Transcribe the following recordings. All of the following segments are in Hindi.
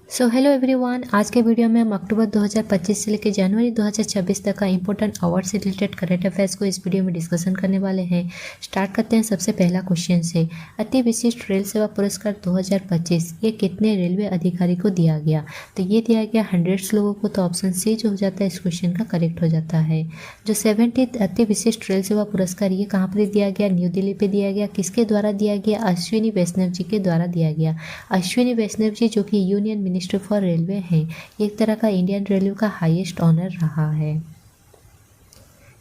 सो हेलो एवरीवन, आज के वीडियो में हम अक्टूबर 2025 से लेकर जनवरी 2026 तक का इंपॉर्टेंट अवार्ड से रिलेटेड करंट अफेयर्स को इस वीडियो में डिस्कशन करने वाले हैं। स्टार्ट करते हैं सबसे पहला क्वेश्चन से। अति विशिष्ट रेल सेवा पुरस्कार 2025 ये कितने रेलवे अधिकारी को दिया गया? तो ये दिया गया 100 लोगों को। तो ऑप्शन सी जो हो जाता है इस क्वेश्चन का करेक्ट हो जाता है। जो 70th अति विशिष्ट रेल सेवा पुरस्कार ये कहाँ पर दिया गया? न्यू दिल्ली पे दिया गया। किसके द्वारा दिया गया? अश्विनी वैष्णव जी के द्वारा दिया गया। अश्विनी वैष्णव जी जो कि यूनियन मिनिस्टर फॉर रेलवे हैं, एक तरह का इंडियन रेलवे का हाईएस्ट ऑनर रहा है।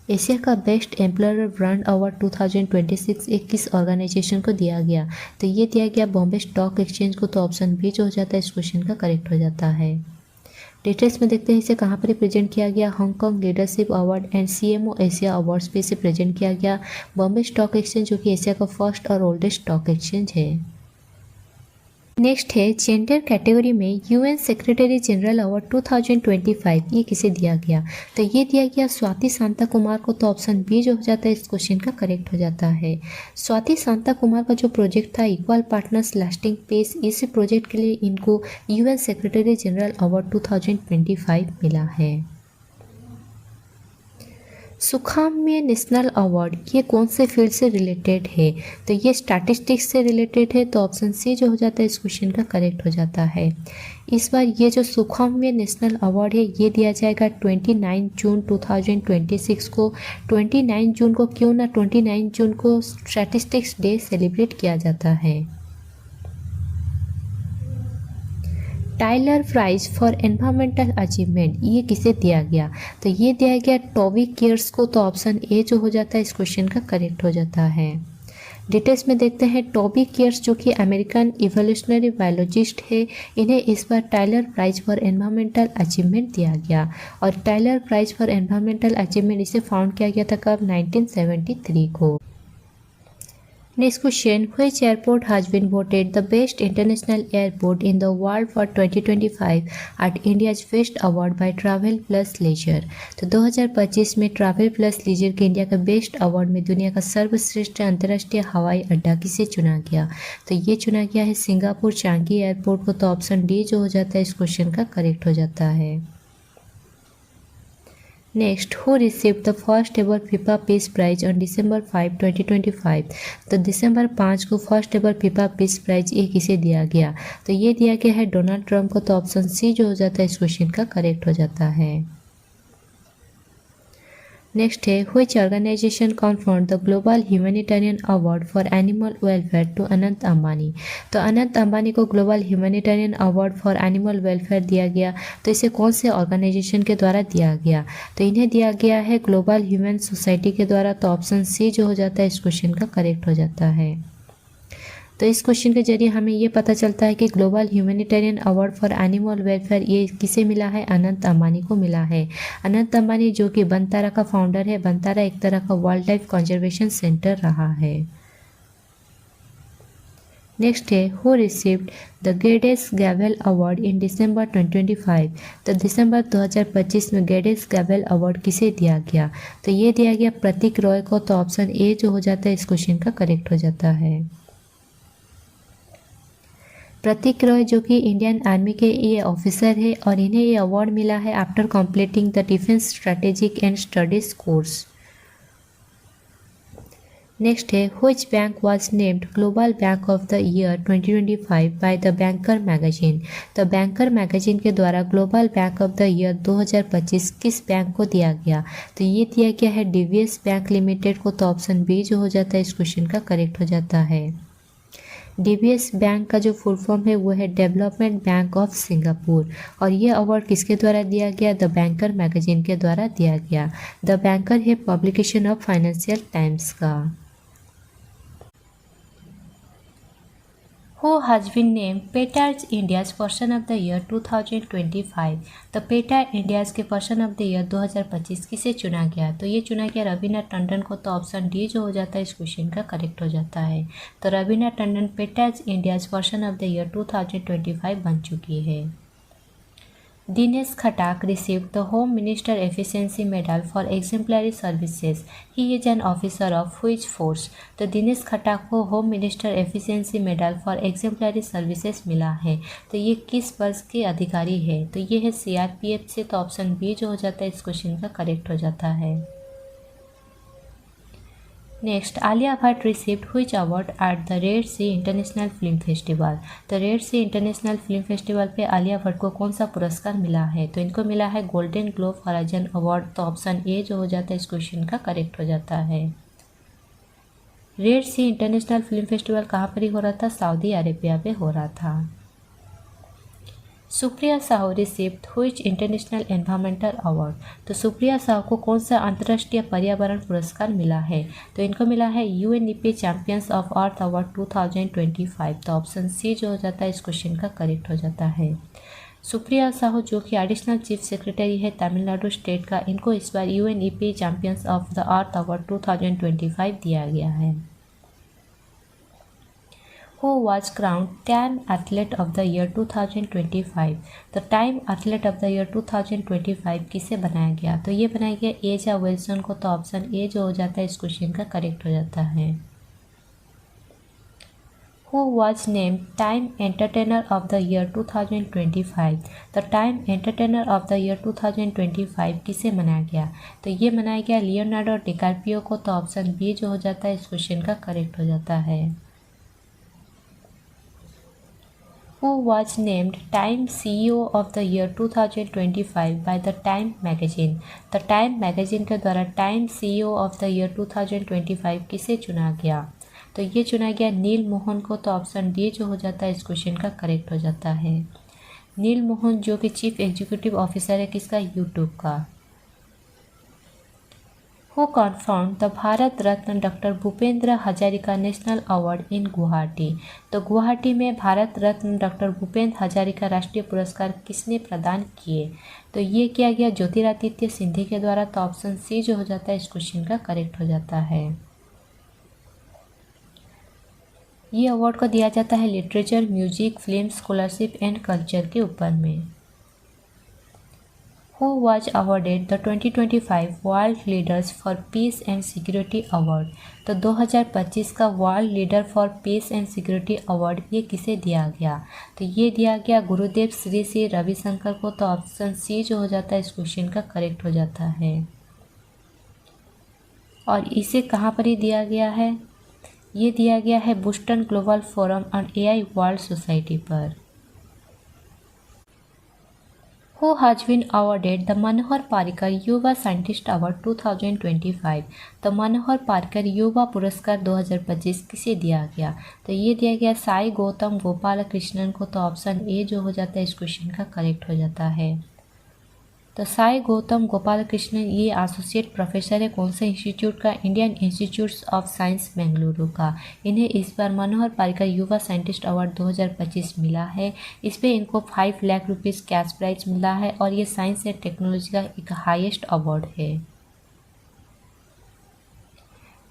एशिया का बेस्ट एम्प्लॉयर ब्रांड अवार्ड 2026 एक किस ऑर्गेनाइजेशन को दिया गया? तो ये दिया गया बॉम्बे स्टॉक एक्सचेंज को। तो ऑप्शन बी जो हो जाता है इस क्वेश्चन का करेक्ट हो जाता है। डिटेल्स में देखते हैं इसे कहाँ पर प्रेजेंट किया गया। Hong Kong leadership award and CMO Asia awards पे इसे प्रेजेंट किया गया। बॉम्बे स्टॉक एक्सचेंज जो कि एशिया का फर्स्ट और ओल्डेस्ट स्टॉक एक्सचेंज है। नेक्स्ट है जेंडर कैटेगरी में यूएन सेक्रेटरी जनरल अवार्ड 2025 ये किसे दिया गया? तो ये दिया गया स्वाति शांता कुमार को। तो ऑप्शन बी जो हो जाता है इस क्वेश्चन का करेक्ट हो जाता है। स्वाति शांता कुमार का जो प्रोजेक्ट था इक्वल पार्टनर्स लास्टिंग पीस, इस प्रोजेक्ट के लिए इनको यूएन सेक्रेटरी जनरल अवार्ड 2025 मिला है। सुखाम्य नेशनल अवार्ड ये कौन से फील्ड से रिलेटेड है? तो ये स्टैटिस्टिक्स से रिलेटेड है। तो ऑप्शन सी जो हो जाता है इस क्वेश्चन का करेक्ट हो जाता है। इस बार ये जो सुखाम्य नेशनल अवार्ड है ये दिया जाएगा 29 जून 2026 को। 29 जून को क्यों ना 29 जून को स्टैटिस्टिक्स डे सेलिब्रेट किया जाता है। Tyler prize for environmental achievement ये किसे दिया गया? तो ये दिया गया टॉबी केयर्स को। तो ऑप्शन ए जो हो जाता है इस क्वेश्चन का करेक्ट हो जाता है। डिटेल्स में देखते हैं। टॉबी केयर्स जो कि अमेरिकन इवोल्यूशनरी बायोलॉजिस्ट है, इन्हें इस बार Tyler prize for environmental achievement दिया गया। और Tyler prize for environmental achievement इसे फाउंड किया गया था कब? 1973 को। Next question, which airport has been voted the best international airport in the world for 2025 at India's Best Award by Travel Plus Leisure? तो 2025 में ट्रैवल प्लस लीजर के इंडिया का बेस्ट अवार्ड में दुनिया का सर्वश्रेष्ठ अंतर्राष्ट्रीय हवाई अड्डा किसे चुना गया? तो ये चुना गया है सिंगापुर चांगी एयरपोर्ट को। तो ऑप्शन डी जो हो जाता है इस क्वेश्चन का करेक्ट हो जाता है। Next, who received the first ever FIFA peace prize on December 5, 2025? तो दिसंबर 5 को first ever FIFA peace prize ये किसे दिया गया? तो ये दिया गया है डोनाल्ड ट्रंप को। तो ऑप्शन सी जो हो जाता है इस क्वेश्चन का करेक्ट हो जाता है। नेक्स्ट है which organisation conferred the global humanitarian award for animal welfare to Anant Ambani? तो अनंत अंबानी को global humanitarian award for animal welfare दिया गया। तो इसे कौन से ऑर्गेनाइजेशन के द्वारा दिया गया? तो इन्हें दिया गया है ग्लोबल ह्यूमन सोसाइटी के द्वारा। तो ऑप्शन सी जो हो जाता है इस क्वेश्चन का करेक्ट हो जाता है। तो इस क्वेश्चन के जरिए हमें ये पता चलता है कि global humanitarian award for animal welfare ये किसे मिला है? अनंत अंबानी को मिला है। अनंत अंबानी जो कि बनतारा का फाउंडर है। बनतारा एक तरह का वाइल्ड लाइफ कंजर्वेशन सेंटर रहा है। नेक्स्ट है who received the Geddes gavel award in December 2025? तो दिसंबर 2025 में गेडेस गैवेल अवार्ड किसे दिया गया? तो ये दिया गया प्रतीक रॉय को। तो ऑप्शन ए जो हो जाता है इस क्वेश्चन का करेक्ट हो जाता है। प्रतीक रॉय जो कि इंडियन आर्मी के ये ऑफिसर है और इन्हें ये अवार्ड मिला है after completing the defence strategic and studies course. Next है which bank was named global bank of the year 2025 by the Banker magazine? तो बैंकर मैगजीन के द्वारा global bank of the year 2025 किस बैंक को दिया गया? तो ये दिया गया है डीवीएस बैंक लिमिटेड को। तो ऑप्शन बी जो हो जाता है इस क्वेश्चन का करेक्ट हो जाता है। डीबीएस बैंक का जो फुल फॉर्म है वो है डेवलपमेंट बैंक ऑफ सिंगापुर। और ये अवार्ड किसके द्वारा दिया गया? द बैंकर मैगजीन के द्वारा दिया गया। द बैंकर है पब्लिकेशन ऑफ फाइनेंशियल टाइम्स का। Who has been named PETA's India's person of the year 2025? तो पेटार इंडियाज के पर्सन ऑफ द ईयर 2025 किसे चुना गया? तो ये चुना गया रवीना टंडन को। तो ऑप्शन डी जो हो जाता है इस क्वेश्चन का करेक्ट हो जाता है। तो Raveena Tandon PETA's India's person of the year 2025 बन चुकी है। Dinesh Khatak received the Home Minister Efficiency Medal for exemplary services. He is an officer of which force? तो दिनेश खटाक को home minister efficiency medal for exemplary services मिला है। तो ये किस वर्ष के अधिकारी है? तो ये है सीआरपीएफ से। तो ऑप्शन बी जो हो जाता है इस क्वेश्चन का करेक्ट हो जाता है। Next, Alia Bhatt received which award at the Red Sea international film festival? तो Red Sea international film festival पे आलिया भट्ट को कौन सा पुरस्कार मिला है? तो इनको मिला है गोल्डन ग्लोब हॉराइजन अवार्ड। तो ऑप्शन ए जो हो जाता है इस क्वेश्चन का करेक्ट हो जाता है। Red Sea international film festival कहाँ पर ही हो रहा था? सऊदी अरेबिया पे हो रहा था। Supriya Sahu received which international environmental award? तो सुप्रिया साहू को कौन सा अंतर्राष्ट्रीय पर्यावरण पुरस्कार मिला है? तो इनको मिला है UNEP champions of earth award 2025। तो ऑप्शन सी जो हो जाता है इस क्वेश्चन का करेक्ट हो जाता है। सुप्रिया साहू जो कि एडिशनल चीफ सेक्रेटरी है तमिलनाडु स्टेट का, इनको इस बार UNEP champions of the Earth award 2025 दिया गया है। Who was crowned Time Athlete of the Year 2025? तो time athlete of the year 2025 किसे बनाया गया? तो ये बनाया गया एजा विल्सन को। तो ऑप्शन ए जो हो जाता है इस क्वेश्चन का करेक्ट हो जाता है। Who was named Time Entertainer of the Year 2025? तो time entertainer of the year 2025 किसे मनाया गया? तो ये मनाया गया लियोनार्डो डिकार्पियो को। तो ऑप्शन बी जो हो जाता है इस क्वेश्चन का करेक्ट हो जाता है। Who was named Time CEO of the Year 2025 by the Time Magazine? The Time Magazine के द्वारा Time CEO of the Year 2025 किसे चुना गया? तो ये चुना गया नील मोहन को। तो ऑप्शन डी जो हो जाता है इस क्वेश्चन का करेक्ट हो जाता है। नील मोहन जो कि चीफ एग्जीक्यूटिव ऑफिसर है किसका? यूट्यूब का। Who conferred the Bharat Ratna doctor Bhupendra Hazarika national award in Guwahati? तो गुवाहाटी में भारत रत्न डॉक्टर भूपेंद्र हजारिका राष्ट्रीय पुरस्कार किसने प्रदान किए? तो ये किया गया ज्योतिरादित्य सिंधिया के द्वारा। तो ऑप्शन सी जो हो जाता है इस क्वेश्चन का करेक्ट हो जाता है। ये अवार्ड को दिया जाता है literature, music, film, scholarship and culture के ऊपर में। Who was awarded the 2025 World Leaders for Peace and Security Award? तो 2025 का world leader for piece and security award ये किसे दिया गया? तो ये दिया गया गुरुदेव श्री श्री रविशंकर को। तो ऑप्शन सी जो हो जाता है इस क्वेश्चन का करेक्ट हो जाता है। और इसे कहाँ पर ही दिया गया है? ये दिया गया है Boston global forum on AI world society पर। Who has been awarded the मनोहर पारिकर युवा साइंटिस्ट अवार्ड 2025? तो मनोहर पारिकर युवा पुरस्कार 2025 किसे दिया गया? तो ये दिया गया साई गौतम गोपाल कृष्णन को। तो ऑप्शन ए जो हो जाता है इस क्वेश्चन का करेक्ट हो जाता है। तो साई गौतम गोपाल कृष्णन ये एसोसिएट प्रोफेसर है कौन से इंस्टीट्यूट का? Indian institute of science Bengaluru का। इन्हें इस बार मनोहर पारिकर युवा साइंटिस्ट अवार्ड 2025 मिला है। इस पर इनको 5 लाख रुपीज़ कैश प्राइज मिला है और ये साइंस एंड टेक्नोलॉजी का एक हाईएस्ट अवार्ड है।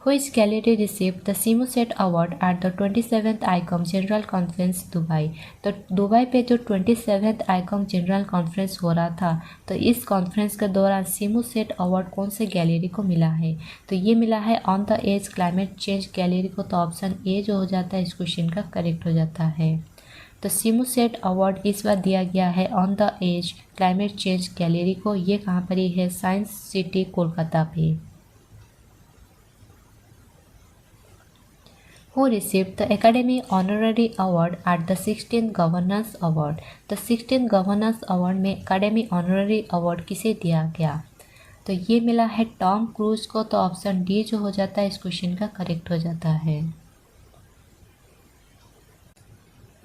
Which gallery received the Simuset Award at the 27th ICOM General Conference Dubai? तो दुबई पे जो 27th ICOM जनरल कॉन्फ्रेंस हो रहा था, तो इस कॉन्फ्रेंस के दौरान सिमुसेट अवार्ड कौन से गैलरी को मिला है? तो ये मिला है on the edge climate change gallery को। तो ऑप्शन ए जो हो जाता है इस क्वेश्चन का करेक्ट हो जाता है। तो सिमुसेट अवार्ड इस बार दिया गया है on the edge climate change gallery को। ये कहाँ पर ही है? साइंस सिटी कोलकाता पे। Who received the Academy Honorary Award at the 16th Governance Award? तो 16th Governance Award में Academy Honorary Award किसे दिया गया? तो ये मिला है टॉम क्रूज को। तो ऑप्शन डी जो हो जाता है इस क्वेश्चन का करेक्ट हो जाता है।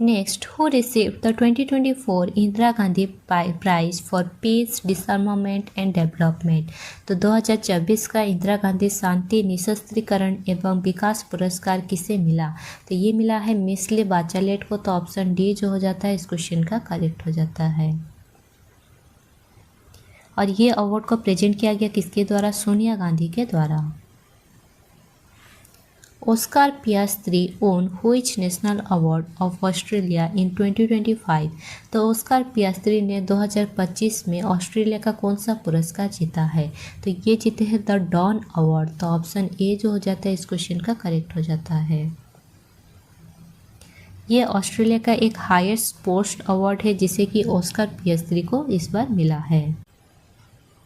Next, who received the 2024 Indira Gandhi prize for peace, disarmament and development? तो 2024 का इंदिरा गांधी शांति, निशस्त्रीकरण एवं विकास पुरस्कार किसे मिला? तो ये मिला है मिसले बाचालेट को। तो ऑप्शन डी जो हो जाता है इस क्वेश्चन का करेक्ट हो जाता है। और ये अवार्ड को प्रेजेंट किया गया किसके द्वारा? सोनिया गांधी के द्वारा। Oscar Piastri won which national award of Australia in 2025? तो ऑस्कार पियास्त्री ने 2025 में ऑस्ट्रेलिया का कौन सा पुरस्कार जीता है? तो ये जीते हैं द डॉन अवार्ड। तो ऑप्शन ए जो हो जाता है इस क्वेश्चन का करेक्ट हो जाता है। ये ऑस्ट्रेलिया का एक हाईएस्ट स्पोर्ट्स अवार्ड है जिसे कि ऑस्कार पियास्त्री को इस बार मिला है।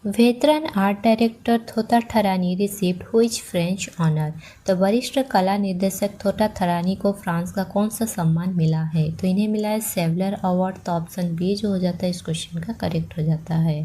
Veteran art director Thota Tharani received which French honour? तो वरिष्ठ कला निर्देशक थोथा ठरानी को फ्रांस का कौन सा सम्मान मिला है? तो इन्हें मिला है सेवलर अवार्ड। तो ऑप्शन बी जो हो जाता है इस क्वेश्चन का करेक्ट हो जाता है।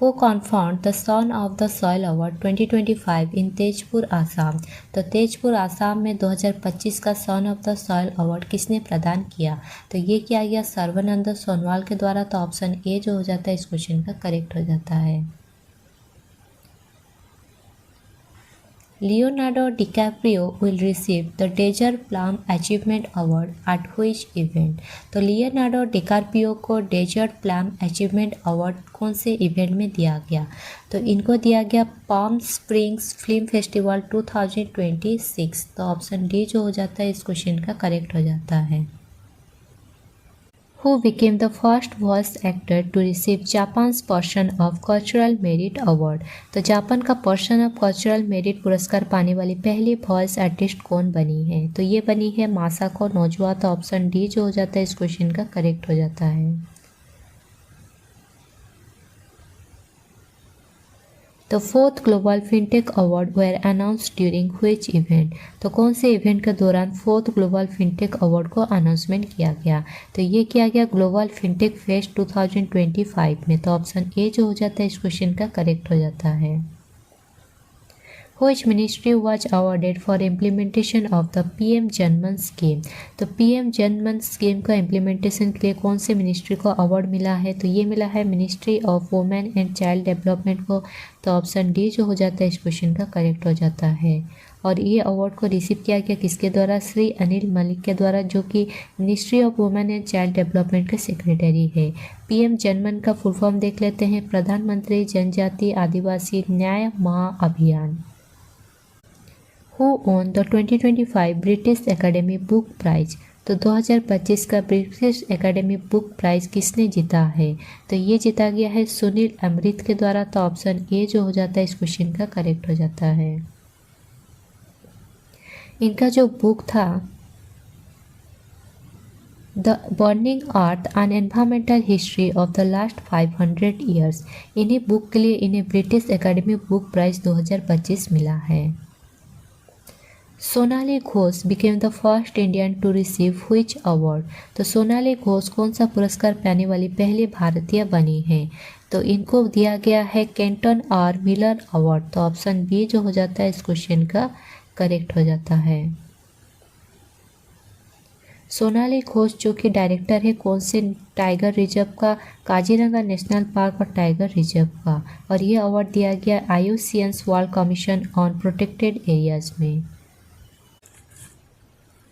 Who conferred the son of the soil award 2025 इन तेजपुर आसाम? तो तेजपुर आसाम में 2025 का son of the soil award किसने प्रदान किया? तो ये किया गया सर्बानंद सोनोवाल के द्वारा। तो ऑप्शन ए जो हो जाता है इस क्वेश्चन का करेक्ट हो जाता है। Leonardo DiCaprio will receive the Desert Plum Achievement Award at which event? तो लियोनार्डो डिकार्पियो को डेजर्ट प्लम अचीवमेंट अवार्ड कौन से इवेंट में दिया गया? तो इनको दिया गया पाम स्प्रिंग्स फिल्म फेस्टिवल 2026। तो ऑप्शन डी जो हो जाता है इस क्वेश्चन का करेक्ट हो जाता है। Who became the first voice actor to receive Japan's Person of Cultural Merit Award? तो जापान का पर्सन ऑफ कल्चरल मेरिट पुरस्कार पाने वाली पहली वॉइस आर्टिस्ट कौन बनी है? तो ये बनी है मासाको नोजुआ। तो ऑप्शन डी जो हो जाता है इस क्वेश्चन का करेक्ट हो जाता है। The fourth global fintech award were announce during which event? तो कौन से इवेंट के दौरान फोर्थ ग्लोबल फिनटेक अवार्ड को अनाउंसमेंट किया गया? तो ये किया गया ग्लोबल फिनटेक फेस्ट 2025 में। तो ऑप्शन ए जो हो जाता है इस क्वेश्चन का करेक्ट हो जाता है। Which ministry was awarded for implementation of the PM Janman scheme? तो PM जनमन स्कीम का इम्प्लीमेंटेशन के लिए कौन से मिनिस्ट्री को अवार्ड मिला है? तो ये मिला है ministry of women and child development को। तो ऑप्शन डी जो हो जाता है इस क्वेश्चन का करेक्ट हो जाता है। और ये अवार्ड को रिसीव किया गया किसके द्वारा? श्री अनिल मलिक के द्वारा, जो कि ministry of women and child development के सेक्रेटरी है। PM जनमन का फुल फॉर्म देख लेते हैं, प्रधानमंत्री जनजाति आदिवासी न्याय महाअभियान। Who won the 2025 British academy book prize? तो 2025 का ब्रिटिश एकेडमी बुक प्राइज किसने जीता है? तो ये जीता गया है सुनील अमृत के द्वारा। तो ऑप्शन ए जो हो जाता है इस क्वेश्चन का करेक्ट हो जाता है। इनका जो बुक था the burning earth and environmental history of the last 500 years, इन्हीं बुक के लिए इन्हें ब्रिटिश एकेडमी बुक प्राइज 2025 मिला है। Sonali Ghosh became the first Indian to receive which award? तो सोनाली घोष कौन सा पुरस्कार पाने वाली पहली भारतीय बनी है? तो इनको दिया गया है केंटन आर मिलर अवार्ड। तो ऑप्शन बी जो हो जाता है इस क्वेश्चन का करेक्ट हो जाता है। सोनाली घोष जो कि डायरेक्टर है कौन से टाइगर रिजर्व का? काजीरंगा नेशनल पार्क और टाइगर रिजर्व का। और ये अवार्ड दिया गया IUCN world commission on protected areas में।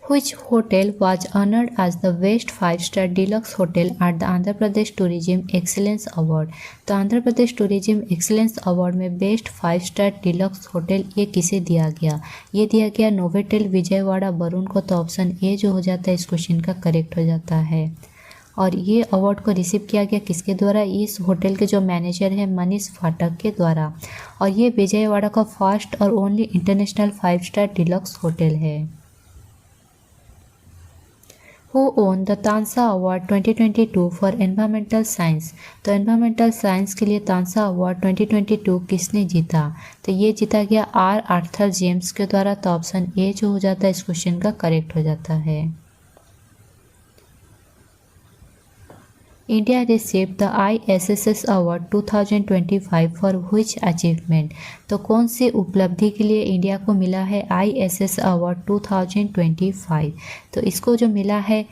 Which hotel was honored as the Best 5-Star Deluxe Hotel at the Andhra Pradesh Tourism Excellence Award? तो Andhra Pradesh tourism excellence award में बेस्ट 5-स्टार डिलक्स होटल ये किसे दिया गया? ये दिया गया नोवेटेल विजयवाड़ा वरुण को। तो ऑप्शन ए जो हो जाता है इस क्वेश्चन का करेक्ट हो जाता है। और ये अवार्ड को रिसीव किया गया किसके द्वारा? इस होटल के जो मैनेजर है मनीष फाटक के द्वारा। और ये विजयवाड़ा का फर्स्ट और only international five-star deluxe hotel है। Who won the Tansa award 2022 for environmental science? तो एनवायरमेंटल साइंस के लिए तानसा अवार्ड 2022 किसने जीता? तो ये जीता गया आर आर्थर जेम्स के द्वारा। तो ऑप्शन ए जो हो जाता है इस क्वेश्चन का करेक्ट हो जाता है। India received the ISSS award 2025 for which achievement? तो कौन सी उपलब्धि के लिए इंडिया को मिला है ISSS अवार्ड 2025? तो इसको जो मिला है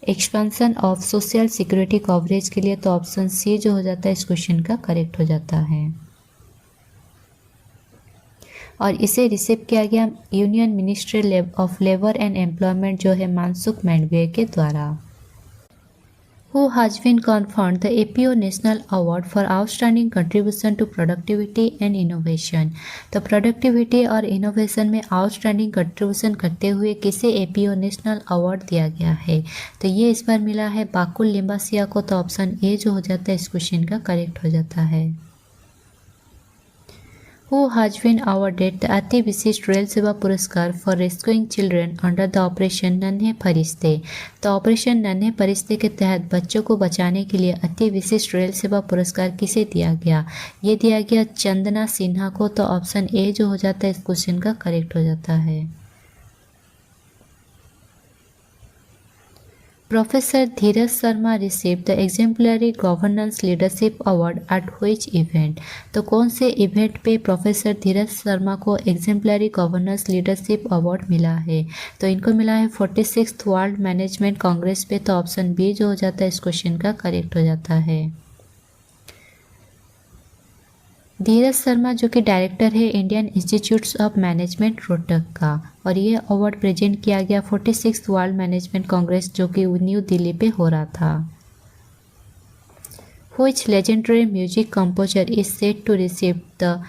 expansion of social security coverage के लिए। तो ऑप्शन सी जो हो जाता है इस क्वेश्चन का करेक्ट हो जाता है। और इसे रिसीव किया गया union ministry of labour and employment जो है मनसुख मांडविया के द्वारा। Who has been conferred the APO National Award for Outstanding Contribution to Productivity and Innovation? तो प्रोडक्टिविटी और इनोवेशन में आउटस्टैंडिंग कंट्रीब्यूशन करते हुए किसे APO नेशनल अवार्ड दिया गया है? तो ये इस बार मिला है बाकुल लिम्बासिया को। तो ऑप्शन ए जो हो जाता है इस क्वेश्चन का करेक्ट हो जाता है। Who has been awarded the अति विशिष्ट रेल सेवा पुरस्कार for rescuing children under the operation नन्हे फरिश्ते? तो ऑपरेशन नन्हे फरिश्ते के तहत बच्चों को बचाने के लिए अति विशिष्ट रेल सेवा पुरस्कार किसे दिया गया? ये दिया गया चंदना सिन्हा को। तो ऑप्शन ए जो हो जाता है इस क्वेश्चन का करेक्ट हो जाता है। Professor Dheeraj Sharma receive the exemplary governance leadership award at which event? तो कौन से इवेंट पे प्रोफेसर धीरज शर्मा को एग्जेम्पलरी गवर्नेंस लीडरशिप अवार्ड मिला है? तो इनको मिला है 46th वर्ल्ड मैनेजमेंट कांग्रेस पे। तो ऑप्शन बी जो हो जाता है इस क्वेश्चन का करेक्ट हो जाता है। धीरज शर्मा जो कि डायरेक्टर है Indian institutes of management Rohtak का, और ये अवार्ड प्रेजेंट किया गया 46th वर्ल्ड मैनेजमेंट कांग्रेस जो कि न्यू दिल्ली पे हो रहा था। Which legendary music composer is set to receive the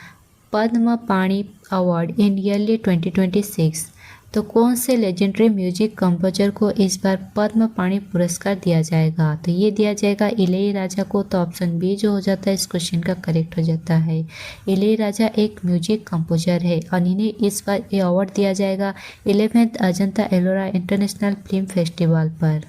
Padma Pani award in yearly 2026? तो कौन से लेजेंडरी म्यूजिक कंपोजर को इस बार पद्म पाणि पुरस्कार दिया जाएगा? तो ये दिया जाएगा इलैयाराजा को। तो ऑप्शन बी जो हो जाता है इस क्वेश्चन का करेक्ट हो जाता है। इलैयाराजा एक म्यूजिक कंपोजर है और इन्हें इस बार ये अवार्ड दिया जाएगा 11th Ajanta Ellora international film festival पर।